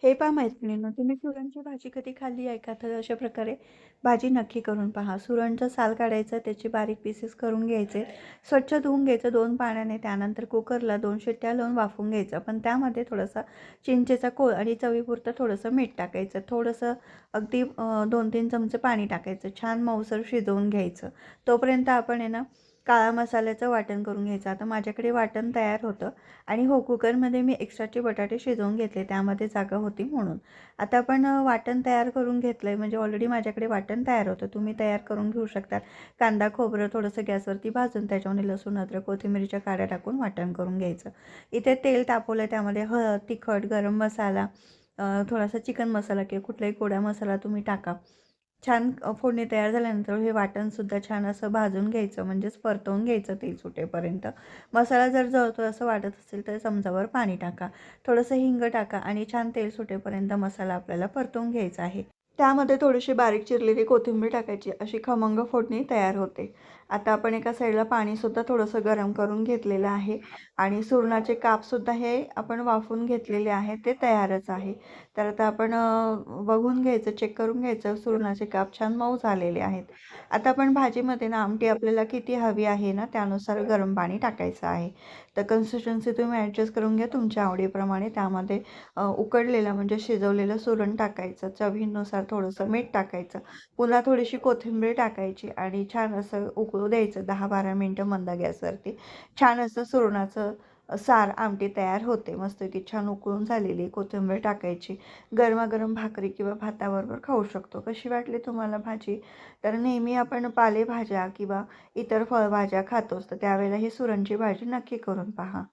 हे पहा मैत्रिणींनो, तुम्ही सुरणची भाजी कधी खाल्ली आहे का? तर अशा प्रकारे भाजी नक्की करून पहा. सुरणचं साल काढायचं, त्याचे बारीक पीसेस करून घ्यायचे. स्वच्छ धुवून घ्यायचं 2 पाण्याने. त्यानंतर कुकरला 2 शिट्ट्या लावून वाफवून घ्यायचं. पण त्यामध्ये थोडासा चिंचेचा कोळ आणि चवीपुरतं थोडंसं मीठ टाकायचं. थोडंसं अगदी 2-3 चमचे पाणी टाकायचं. छान मऊसर शिजवून घ्यायचं. तोपर्यंत आपण आहे ना, काळा मसाल्याचं वाटण करून घ्यायचं. आता माझ्याकडे वाटण तयार होतं आणि हो, कुकरमध्ये मी एक्स्ट्राचे बटाटे शिजवून घेतले, त्यामध्ये जागा होती म्हणून. आता आपण वाटण तयार करून घेतलं आहे, म्हणजे ऑलरेडी माझ्याकडे वाटण तयार होतं. तुम्ही तयार करून घेऊ शकता. कांदा, खोबरं थोडंसं गॅसवरती भाजून त्याच्यामध्ये लसूण, अद्रक, कोथिंबीरच्या काड्या टाकून वाटण करून घ्यायचं. इथे तेल तापवलं, त्यामध्ये हळद, तिखट, गरम मसाला, थोडासा चिकन मसाला किंवा कुठलाही गोडा मसाला तुम्ही टाका. छान फोडणी तयार झाल्यानंतर हे वाटणसुद्धा छान असं भाजून घ्यायचं, म्हणजेच परतवून घ्यायचं तेल सुटेपर्यंत. मसाला जर जळतोय असं वाटत असेल तर चमचाभर पाणी टाका. थोडंसं हिंग टाका आणि छान तेल सुटेपर्यंत मसाला आपल्याला परतवून घ्यायचा आहे. त्यामध्ये थोडीशी बारीक चिरलेली कोथिंबीर टाकायची. अशी खमंग फोडणी तयार होते. आता आपण एका साईडला पाणीसुद्धा थोडंसं गरम करून घेतलेलं आहे आणि सुरणाचे कापसुद्धा हे आपण वाफवून घेतलेले आहे, ते तयारच आहे. तर आता आपण बघून घ्यायचं, चेक करून घ्यायचं सुरणाचे काप छान मऊ झालेले आहेत. आता आपण भाजीमध्ये ना आमटी आपल्याला किती हवी आहे ना, त्यानुसार गरम पाणी टाकायचं आहे. तर कन्सिस्टन्सी तुम्ही ॲडजस्ट करून घ्या तुमच्या आवडीप्रमाणे. त्यामध्ये उकडलेलं म्हणजे शिजवलेलं सुरण टाकायचं. चवीनुसार थोडंसं मीठ टाकायचं. पुन्हा थोडीशी कोथिंबीर टाकायची आणि छान असं उकळू द्यायचं 10-12 मिनटं मंद गॅसवरती. छान असं सुरणाचं सार आमटी तयार होते. मस्तपैकी छान उकळून झालेली कोथिंबीर टाकायची. गरमागरम भाकरी किंवा भाताबरोबर खाऊ शकतो. कशी वाटली तुम्हाला भाजी? तर नेहमी आपण पालेभाज्या किंवा इतर फळभाज्या खातोच, तर त्यावेळेला ही सुरणची भाजी नक्की करून पहा.